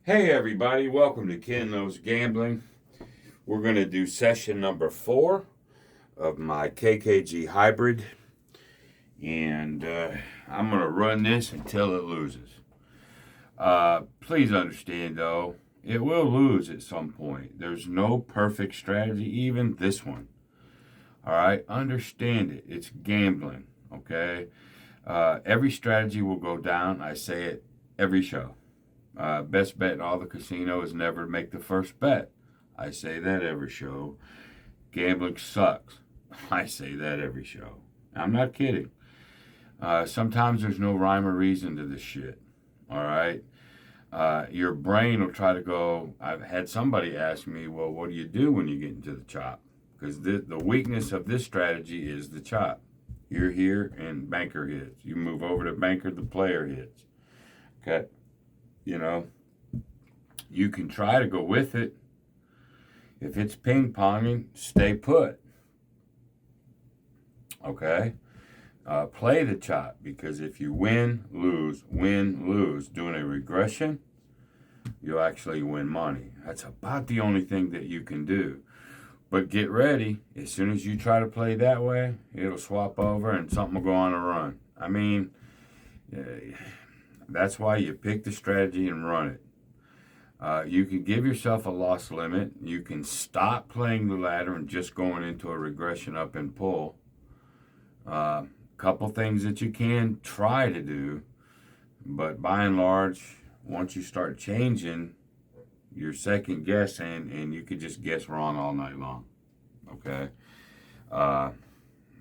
Hey everybody, welcome to Ken Knows Gambling. We're going to do session number 4 of my KKG hybrid. And I'm going to run this until it loses. Please understand though, it will lose at some point. There's no perfect strategy, even this one. Alright, understand it. It's gambling, okay? Every strategy will go down. I say it every show. Best bet in all the casino is never to make the first bet. I say that every show. Gambling sucks. I say that every show. I'm not kidding. Sometimes there's no rhyme or reason to this shit. All right? Your brain will try to go. I've had somebody ask me, well, what do you do when you get into the chop? Because the weakness of this strategy is the chop. You're here and banker hits. You move over to banker, the player hits. Okay? You know, you can try to go with it. If it's ping-ponging, stay put. Okay? Play the chop, because if you win, lose, doing a regression, you'll actually win money. That's about the only thing that you can do. But get ready. As soon as you try to play that way, it'll swap over and something will go on a run. I mean, that's why you pick the strategy and run it. You can give yourself a loss limit. You can stop playing the ladder and just going into a regression up and pull. Couple things that you can try to do, but by and large, once you start changing, you're second guessing, and you could just guess wrong all night long. Okay?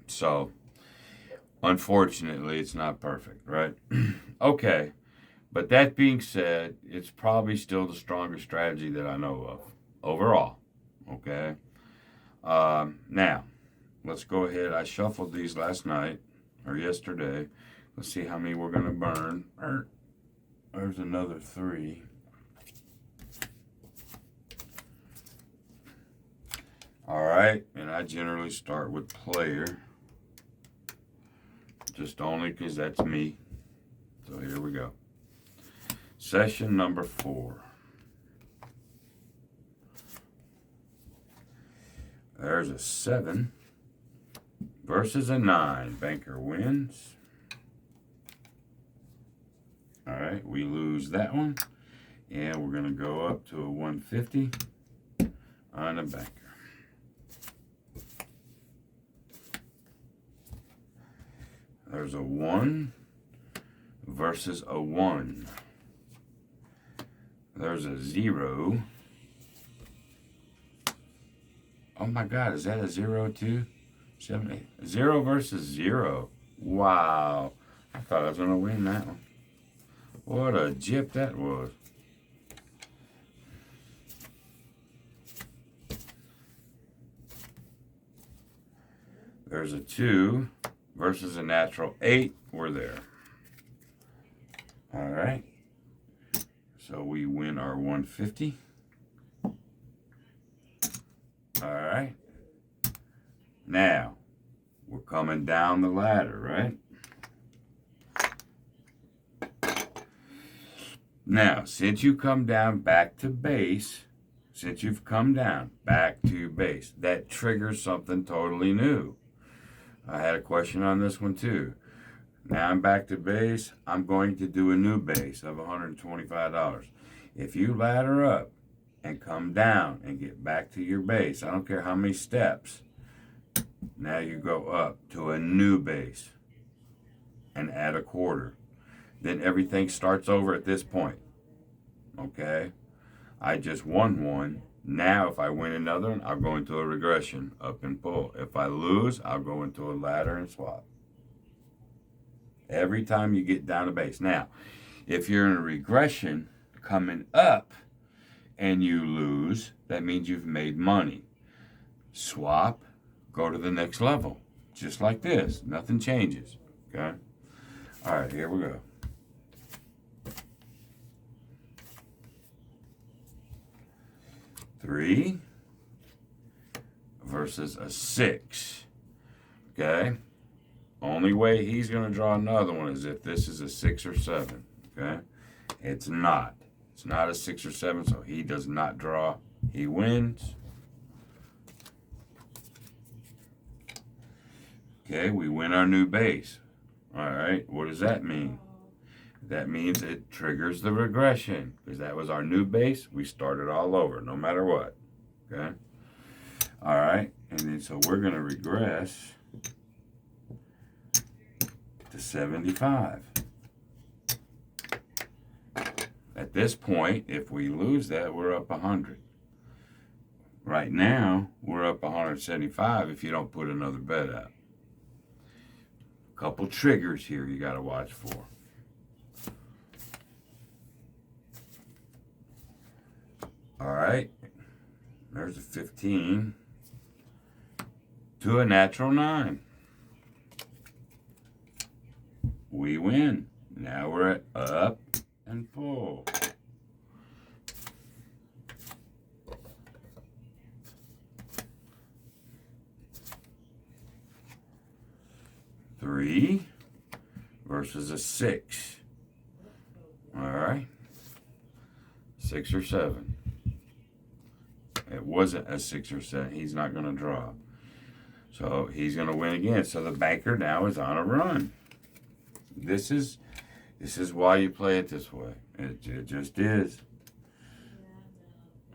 So, unfortunately, it's not perfect, right? Okay. But that being said, it's probably still the strongest strategy that I know of overall. Okay? Now, let's go ahead. I shuffled these last night or yesterday. Let's see how many we're going to burn. There's another 3. All right, and I generally start with player. Just only because that's me. So here we go. Session number 4. There's a 7 versus a 9. Banker wins. All right, we lose that one. And we're going to go up to a 150 on a banker. There's a 1 versus a 1. There's a 0. Oh my God, is that a 0 too? 7, 8. 0 versus 0. Wow. I thought I was going to win that one. What a jip that was. There's a 2 versus a natural 8. We're there. All right. So we win our 150. All right. Now, we're coming down the ladder, right? Now, since you come down back to base, that triggers something totally new. I had a question on this one too. Now I'm back to base. I'm going to do a new base of $125. If you ladder up and come down and get back to your base, I don't care how many steps, now you go up to a new base and add a quarter. Then everything starts over at this point. Okay? I just won one. Now if I win another one, I'll go into a regression, up and pull. If I lose, I'll go into a ladder and swap. Every time you get down to base. Now, if you're in a regression coming up and you lose, that means you've made money. Swap, go to the next level. Just like this. Nothing changes. Okay? All right, here we go. Three versus a 6. Okay? Only way he's going to draw another one is if this is a 6 or 7. Okay? It's not. It's not a 6 or 7, so he does not draw. He wins. Okay, we win our new base. All right, what does that mean? That means it triggers the regression because that was our new base. We started all over, no matter what. Okay. All right, and then so we're going to regress to 75. At this point, if we lose that, we're up 100. Right now, we're up 175 if you don't put another bet out. A couple triggers here you got to watch for. All right, there's a 15 to a natural 9. We win. Now we're at up and pull. Three versus a 6. All right, 6 or 7. It wasn't a 6 or 7. He's not going to draw. So he's going to win again. So the banker now is on a run. This is why you play it this way. It just is.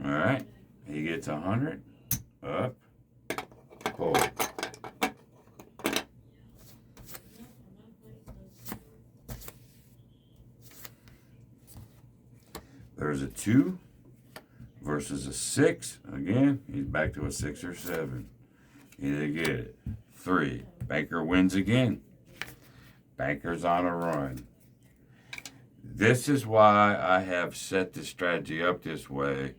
All right. He gets 100. Up. Pull. There's a 2 versus a 6. Again, he's back to a 6 or 7. He didn't get it. 3. Banker wins again. Banker's on a run. This is why I have set this strategy up this way,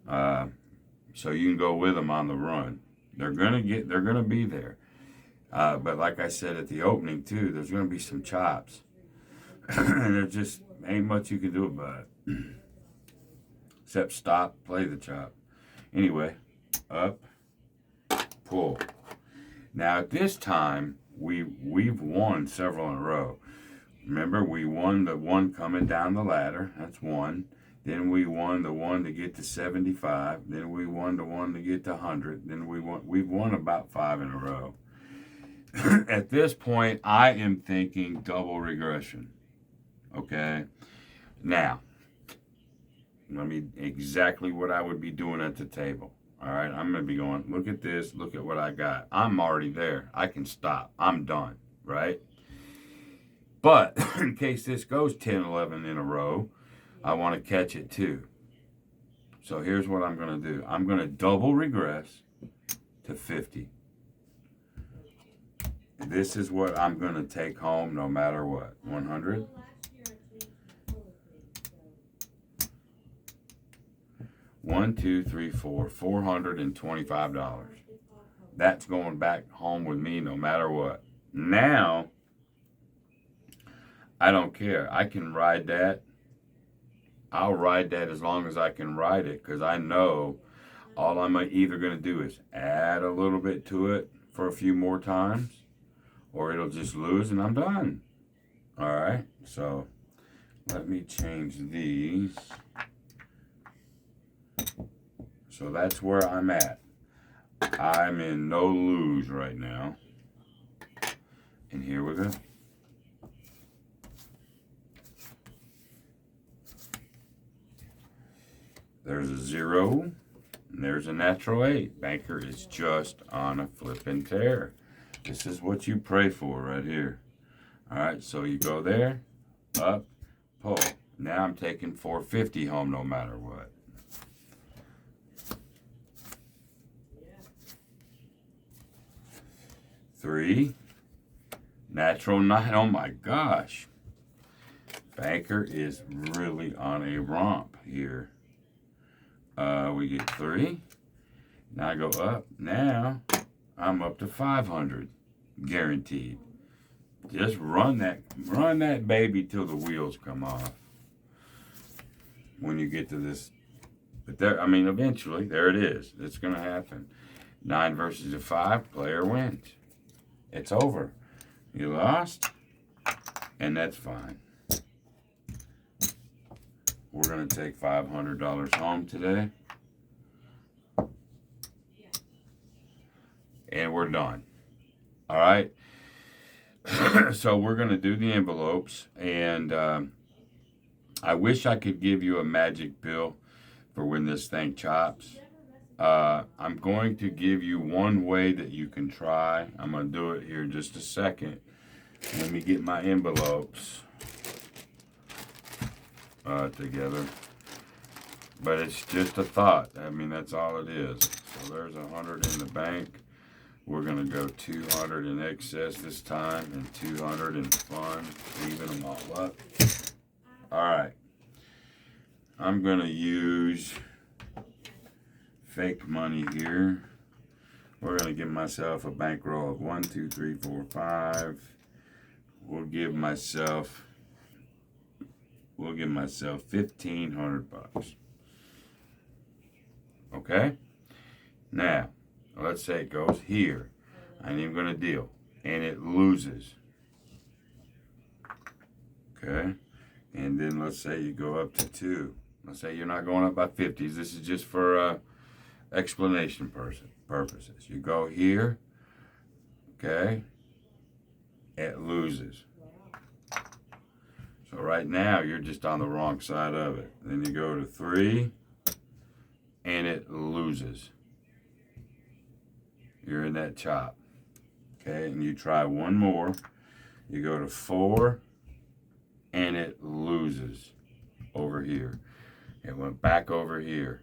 so you can go with them on the run. They're gonna be there. But like I said at the opening too, there's gonna be some chops, and there just ain't much you can do about it. Except stop, play the chop. Anyway, up, pull. Now at this time, we've won several in a row. Remember, we won the one coming down the ladder. That's 1. Then we won the one to get to 75. Then we won the one to get to 100. Then we've won about 5 in a row. At this point, I am thinking double regression. Okay? Now, let me exactly what I would be doing at the table. All right, I'm going to be going, look at this, look at what I got. I'm already there. I can stop. I'm done, right? But in case this goes 10, 11 in a row, I want to catch it too. So here's what I'm going to do. I'm going to double regress to 50. This is what I'm going to take home no matter what. 100. 1, 2, 3, 4, $425. That's going back home with me no matter what. Now, I don't care. I can ride that. I'll ride that as long as I can ride it because I know all I'm either going to do is add a little bit to it for a few more times or it'll just lose and I'm done. All right, so let me change these. So that's where I'm at. I'm in no lose right now. And here we go. There's a 0. And there's a natural 8. Banker is just on a flipping tear. This is what you pray for right here. All right, so you go there, up, pull. Now I'm taking 450 home no matter what. Three, natural 9. Oh my gosh. Banker is really on a romp here. We get 3. Now I go up. Now I'm up to 500, guaranteed. Just run that baby till the wheels come off. When you get to this, but there, I mean, eventually, there it is. It's gonna happen. 9 versus a 5, player wins. It's over. You lost, and that's fine. we're going to take $500 home today. And we're done. All right. So we're going to do the envelopes. And I wish I could give you a magic pill for when this thing chops. I'm going to give you one way that you can try. I'm going to do it here in just a second. Let me get my envelopes together. But it's just a thought. I mean, that's all it is. So there's 100 in the bank. We're going to go 200 in excess this time and 200 in fun, even them all up. All right. I'm going to use fake money here. We're going to give myself a bankroll of 1, 2, 3, 4, 5. We'll give myself $1,500. Okay? Now, let's say it goes here. I ain't even going to deal. And it loses. Okay? And then let's say you go up to 2. Let's say you're not going up by 50s. This is just for explanation purposes. You go here. Okay? It loses. So right now, you're just on the wrong side of it. Then you go to 3. And it loses. You're in that chop. Okay, and you try one more. You go to 4, and it loses over here. It went back over here.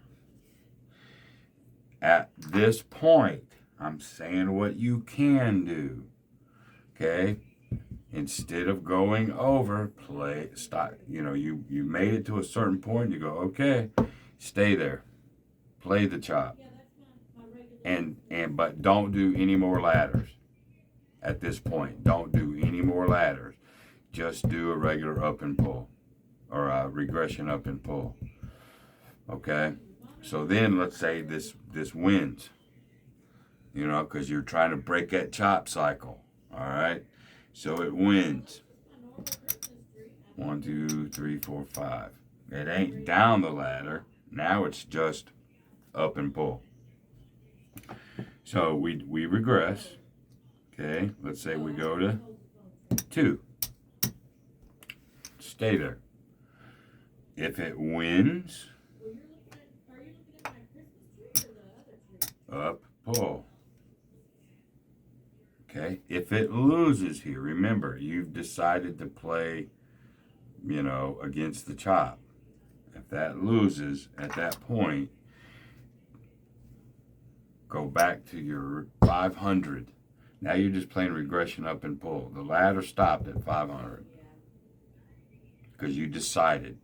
At this point, I'm saying what you can do. Okay, instead of going over, stop. You know, you made it to a certain point. You go, okay, stay there. Play the chop. But don't do any more ladders at this point. Don't do any more ladders. Just do a regular up and pull or a regression up and pull. Okay? So then let's say this wins. You know, because you're trying to break that chop cycle. All right? So it wins. 1, 2, 3, 4, 5. It ain't down the ladder. Now it's just up and pull. So we regress. Okay, let's say we go to 2. Stay there. If it wins, up, pull. Okay, if it loses here, remember, you've decided to play, you know, against the chop. If that loses at that point, go back to your 500. Now you're just playing regression up and pull. The ladder stopped at 500 because you decided.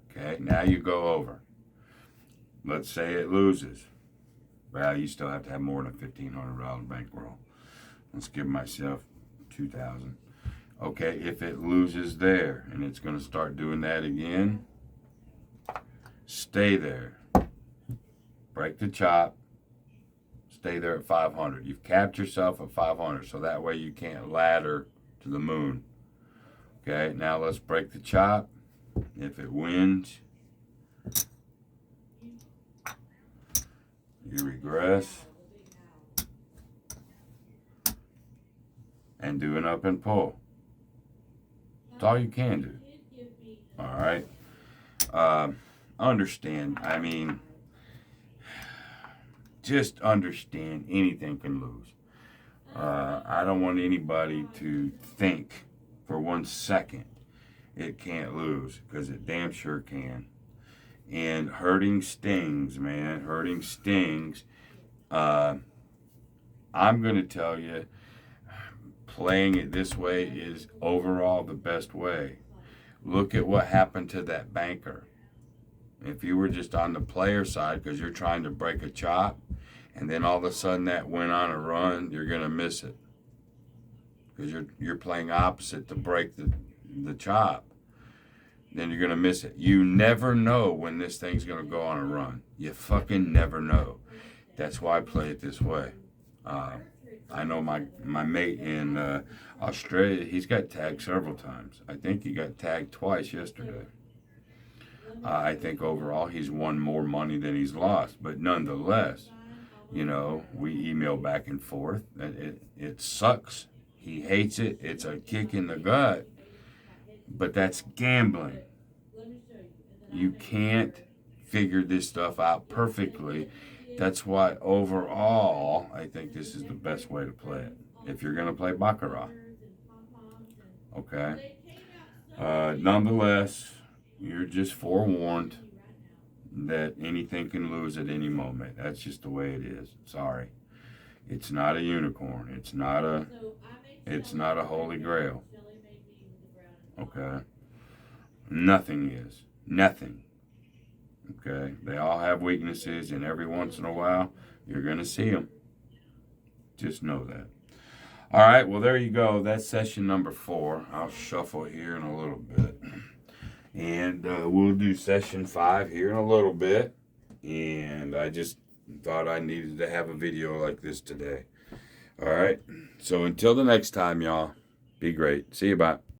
Okay, now you go over. Let's say it loses. Well, you still have to have more than a $1,500 bankroll. Let's give myself 2,000. Okay, if it loses there and it's going to start doing that again, stay there. Break the chop. Stay there at 500. You've capped yourself at 500, so that way you can't ladder to the moon. Okay, now let's break the chop. If it wins, you regress and do an up and pull. That's all you can do. All right. Understand. I mean, just understand anything can lose. I don't want anybody to think for 1 second it can't lose, because it damn sure can. And hurting stings, man. Hurting stings. I'm going to tell you, playing it this way is overall the best way. Look at what happened to that banker. If you were just on the player side because you're trying to break a chop, and then all of a sudden that went on a run, you're going to miss it. Because you're playing opposite to break the chop. Then you're going to miss it. You never know when this thing's going to go on a run. You fucking never know. That's why I play it this way. I know my mate in Australia, he's got tagged several times. I think he got tagged twice yesterday. I think overall he's won more money than he's lost. But nonetheless, you know, we email back and forth. It sucks. He hates it. It's a kick in the gut. But that's gambling. You can't figure this stuff out perfectly. That's why overall, I think this is the best way to play it. If you're going to play Baccarat. Okay? Nonetheless, you're just forewarned that anything can lose at any moment. That's just the way it is. Sorry. It's not a unicorn. It's not a holy grail. Okay? Nothing is. Nothing. Okay? They all have weaknesses, and every once in a while, you're going to see them. Just know that. All right, well, there you go. That's session number 4. I'll shuffle here in a little bit. And we'll do session 5 here in a little bit. And I just thought I needed to have a video like this today. All right, so until the next time, y'all, be great. See you, bye.